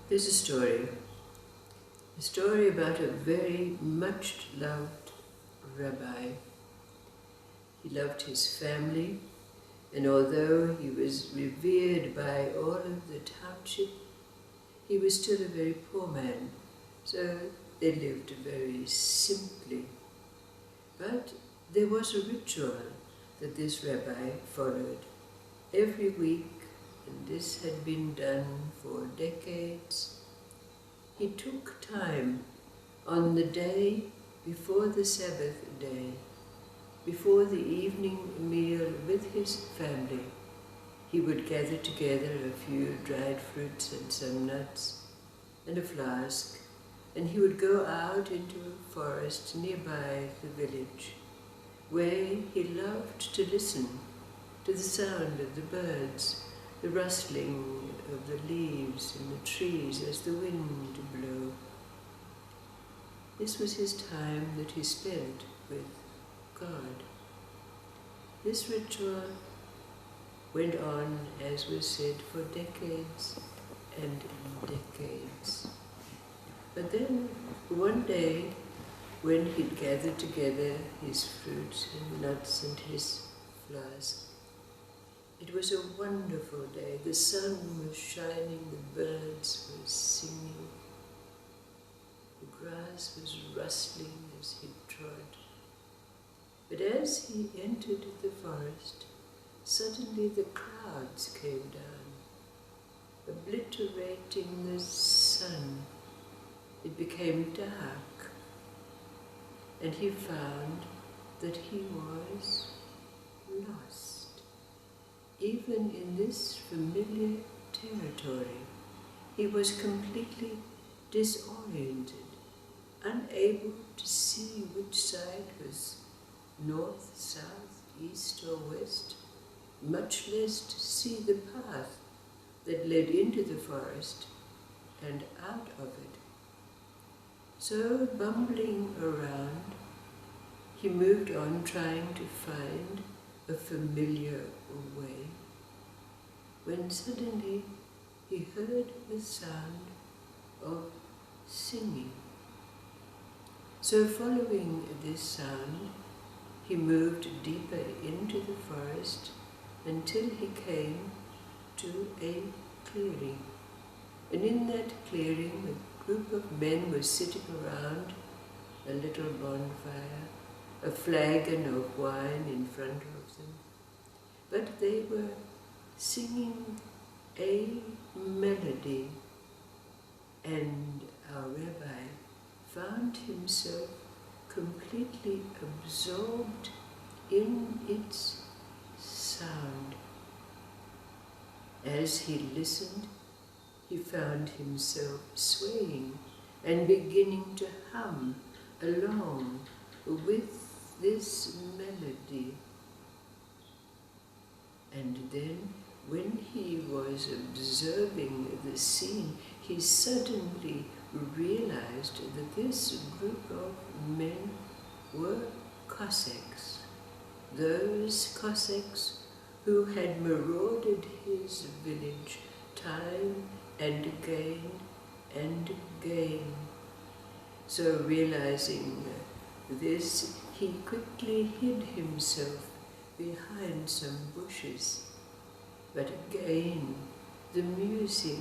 There's a story about a very much loved rabbi. He loved his family, and although he was revered by all of the township, he was still a very poor man, so they lived very simply. But there was a ritual that this rabbi followed every week, and this had been done for decades. He took time on the day before the Sabbath day, before the evening meal with his family. He would gather together a few dried fruits and some nuts and a flask, and he would go out into a forest nearby the village, where he loved to listen to the sound of the birds, the rustling of the leaves in the trees as the wind blew. This was his time that he spent with God. This ritual went on, as was said, for decades and decades. But then, one day, when he'd gathered together his fruits and nuts and his flask, it was a wonderful day. The sun was shining, the birds were singing, the grass was rustling as he trod. But as he entered the forest, suddenly the clouds came down, obliterating the sun. It became dark, and he found that he was lost. Even in this familiar territory, he was completely disoriented, unable to see which side was north, south, east or west, much less to see the path that led into the forest and out of it. So, bumbling around, he moved on, trying to find a familiar way, when suddenly he heard the sound of singing. So, following this sound, he moved deeper into the forest until he came to a clearing. And in that clearing, a group of men were sitting around a little bonfire, a flagon of wine in front of them. But they were singing a melody, and our rabbi found himself completely absorbed in its sound. As he listened, he found himself swaying and beginning to hum along with this melody. And then, when he was observing the scene, he suddenly realized that this group of men were Cossacks. Those Cossacks who had marauded his village time and again and again. So, realizing this, he quickly hid himself behind some bushes. But again, the music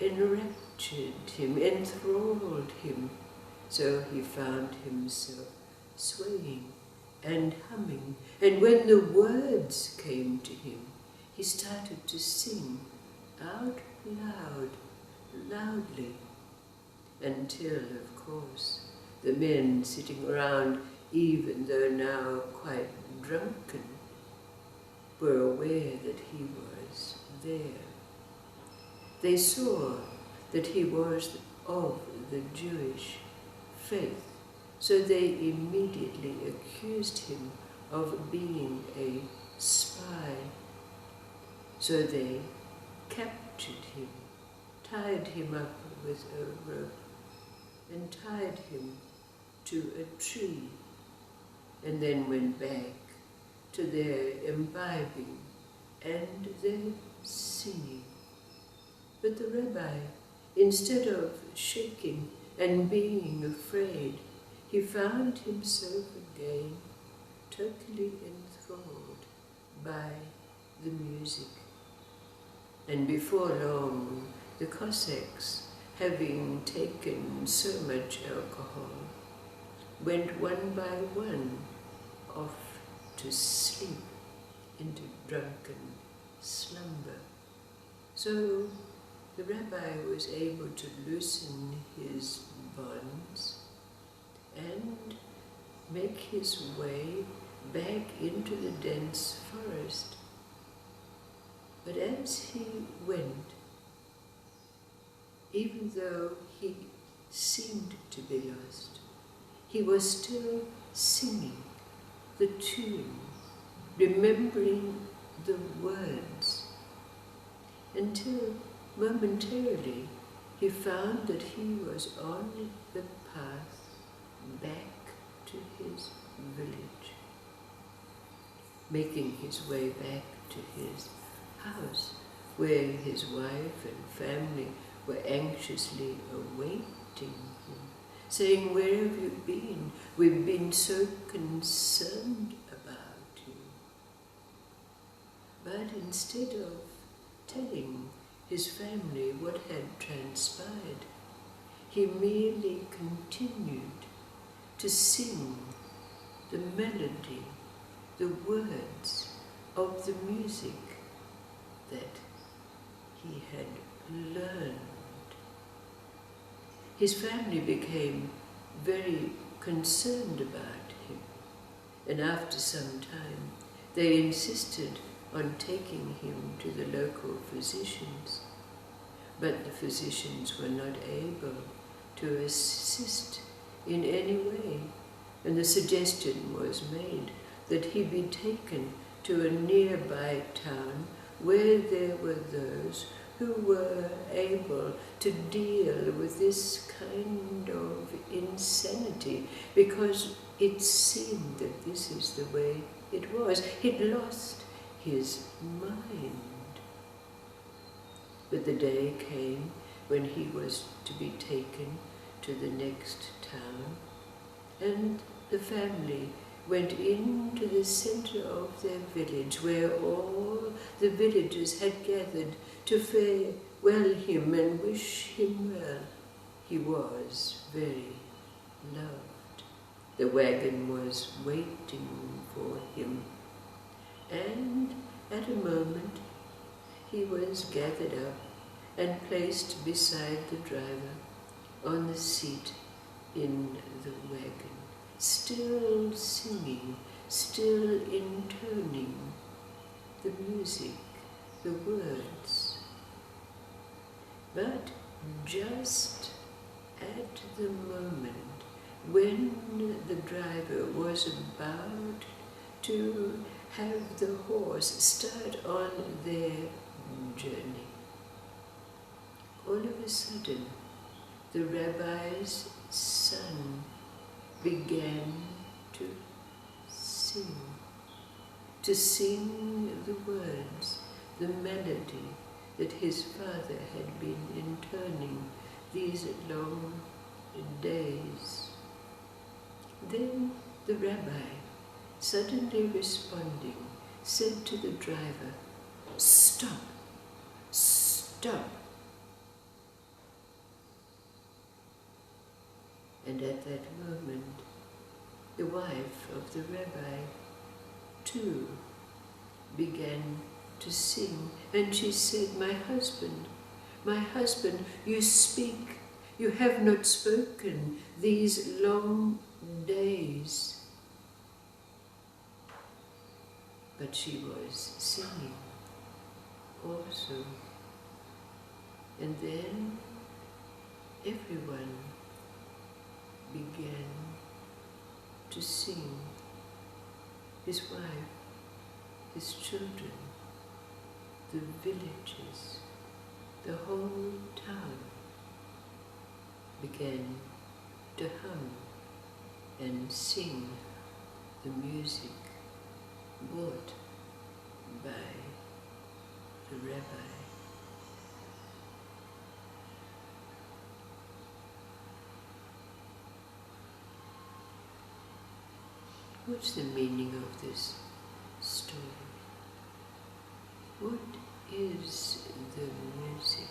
enraptured him, enthralled him, so he found himself swaying and humming. And when the words came to him, he started to sing out loud, loudly, until, of course, the men sitting around, even though now quite drunken, were aware that he was there. They saw that he was of the Jewish faith, so they immediately accused him of being a spy. So they captured him, tied him up with a rope, and tied him to a tree, and then went back to their imbibing and their singing. But the rabbi, instead of shaking and being afraid, he found himself again totally enthralled by the music. And before long, the Cossacks, having taken so much alcohol, went one by one off to sleep into drunken slumber. So the rabbi was able to loosen his bonds and make his way back into the dense forest. But as he went, even though he seemed to be lost, he was still singing the tune, remembering the words, until momentarily he found that he was on the path back to his village, making his way back to his house, where his wife and family were anxiously awaiting him, saying, "Where have you been? We've been so concerned about you." But instead of telling his family what had transpired, he merely continued to sing the melody, the words of the music that he had learned. His family became very concerned about him, and after some time they insisted on taking him to the local physicians, but the physicians were not able to assist in any way, and the suggestion was made that he be taken to a nearby town where there were those who were able to deal with this kind of insanity, because it seemed that this is the way it was. He'd lost his mind. But the day came when he was to be taken to the next town, and the family went into the center of their village, where all the villagers had gathered to farewell him and wish him well. He was very loved. The wagon was waiting for him, and at a moment he was gathered up and placed beside the driver on the seat in the wagon, still singing, still intoning the music, the words. But just at the moment when the driver was about to have the horse start on their journey, all of a sudden the rabbi's son began to sing the words, the melody that his father had been intoning these long days. Then the rabbi, suddenly responding, said to the driver, "Stop, stop." And at that moment, the wife of the rabbi, too, began to sing, and she said, my husband, you have not spoken these long days." But she was singing also. And then everyone began to sing. His wife, his children, the villagers, the whole town began to hum and sing the music brought by the rabbi. What's the meaning of this story? What is the music?